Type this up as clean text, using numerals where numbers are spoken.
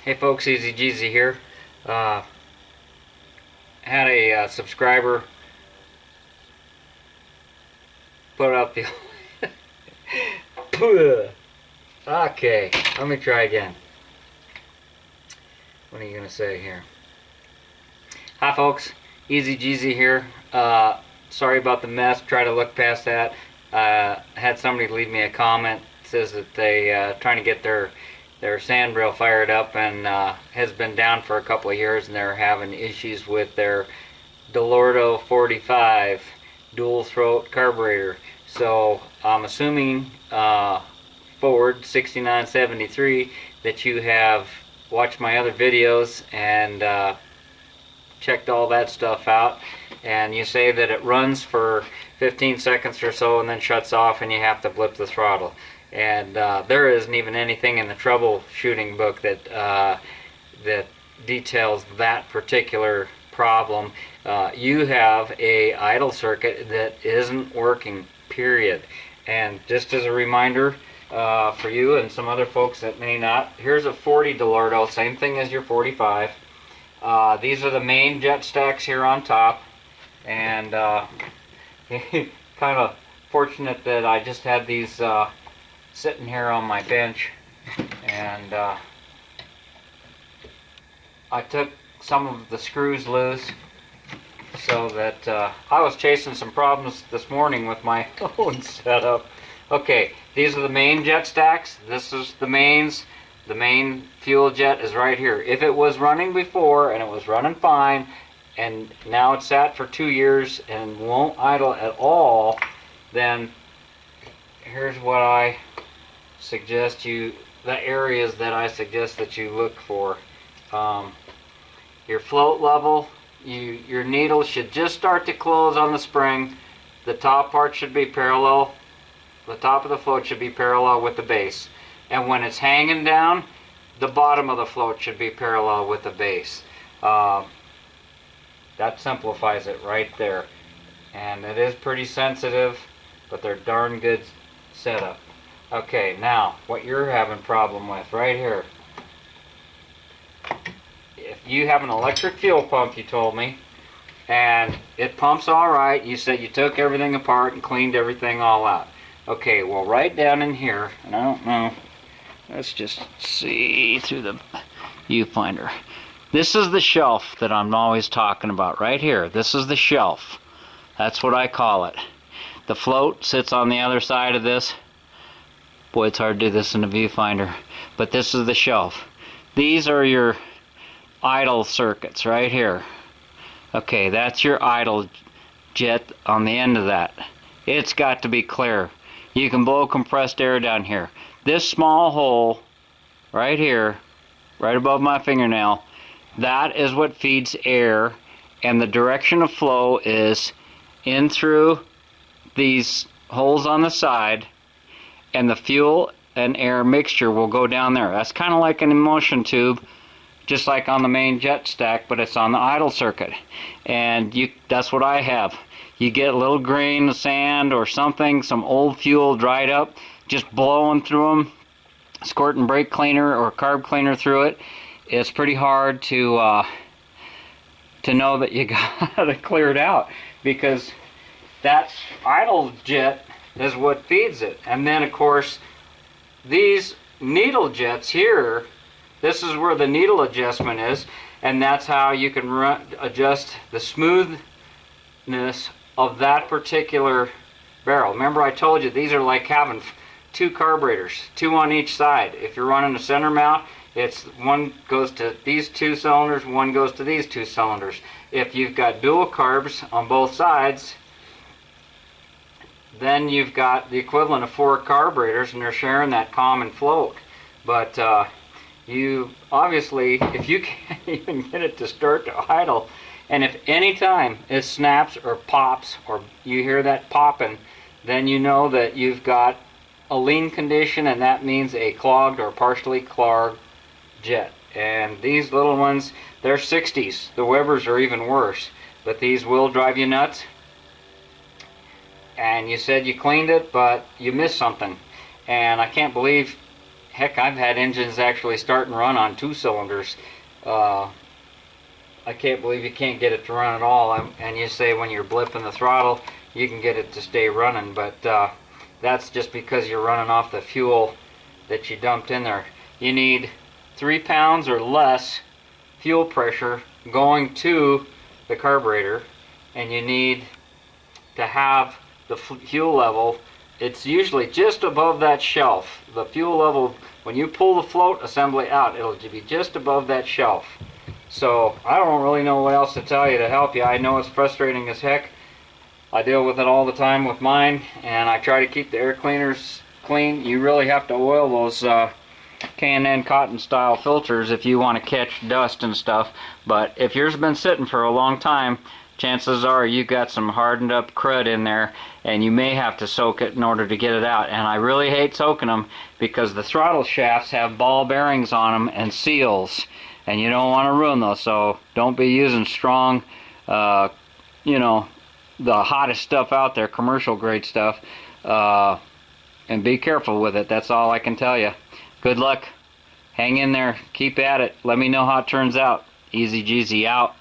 Hey folks, Easy Jeezy here. Had a subscriber put up the okay, let me try again. What are you gonna say here? Hi folks, Easy Jeezy here. Sorry about the mess. Try to look past that. Had somebody leave me a comment. It says that they trying to get their sand drill fired up and has been down for a couple of years, and they're having issues with their Dellorto 45 dual throat carburetor. So I'm assuming Ford 6973 that you have watched my other videos and checked all that stuff out, and you say that it runs for 15 seconds or so and then shuts off and you have to blip the throttle. And there isn't even anything in the troubleshooting book that that details that particular problem. You have a idle circuit that isn't working, period. And just as a reminder for you and some other folks that may not, here's a 40 Dellorto, same thing as your 45. These are the main jet stacks here on top, and kind of fortunate that I just had these sitting here on my bench, and I took some of the screws loose so that I was chasing some problems this morning with my own setup. Okay, these are the main jet stacks. This is the mains. The main fuel jet is right here. If it was running before and it was running fine, and now it's sat for 2 years and won't idle at all, then here's what I suggest you, the areas that I suggest that you look for. Your float level, your needle should just start to close on the spring. The top part should be parallel. The top of the float should be parallel with the base. And when it's hanging down, the bottom of the float should be parallel with the base. That simplifies it right there. And it is pretty sensitive, but they're darn good setup. Okay, now what you're having problem with right here. If you have an electric fuel pump, you told me, and it pumps all right, you said you took everything apart and cleaned everything all out. Okay, well right down in here, and I don't know, let's just see through the viewfinder. This is the shelf that I'm always talking about right here. This is the shelf. That's what I call it. The float sits on the other side of this. Boy, it's hard to do this in the viewfinder. But this is the shelf. These are your idle circuits right here. Okay, that's your idle jet on the end of that. It's got to be clear. You can blow compressed air down here. This small hole right here, right above my fingernail, that is what feeds air, and the direction of flow is in through these holes on the side, and the fuel and air mixture will go down there. That's kind of like an emulsion tube, just like on the main jet stack, but it's on the idle circuit. And that's what I have. You get a little grain of sand or something, some old fuel dried up, just blowing through them, squirting brake cleaner or carb cleaner through it. It's pretty hard to know that you got it cleared out, because that idle jet is what feeds it. And then of course these needle jets here, this is where the needle adjustment is, and that's how you can adjust the smoothness of that particular barrel. Remember I told you these are like having two carburetors, two on each side. If you're running a center mount, it's one goes to these two cylinders, one goes to these two cylinders. If you've got dual carbs on both sides, then you've got the equivalent of 4 carburetors, and they're sharing that common float. But you obviously, if you can't even get it to start to idle, and if any time it snaps or pops or you hear that popping, then you know that you've got a lean condition, and that means a clogged or partially clogged jet. And these little ones, they're 60s. The Webers are even worse, but these will drive you nuts. And you said you cleaned it, but you missed something. And I can't believe Heck, I've had engines actually start and run on 2 cylinders. I can't believe you can't get it to run at all. And you say when you're blipping the throttle, you can get it to stay running, but that's just because you're running off the fuel that you dumped in there. You need 3 pounds or less fuel pressure going to the carburetor, and you need to have the fuel level, it's usually just above that shelf. The fuel level, when you pull the float assembly out, it'll be just above that shelf. So I don't really know what else to tell you to help you. I know it's frustrating as heck. I deal with it all the time with mine, and I try to keep the air cleaners clean. You really have to oil those K&N cotton style filters if you want to catch dust and stuff. But if yours has been sitting for a long time, chances are you got some hardened up crud in there, and you may have to soak it in order to get it out. And I really hate soaking them because the throttle shafts have ball bearings on them and seals, and you don't want to ruin those. So don't be using strong, you know, the hottest stuff out there, commercial grade stuff, and be careful with it. That's all I can tell you. Good luck. Hang in there. Keep at it. Let me know how it turns out. Easy Jeezy out.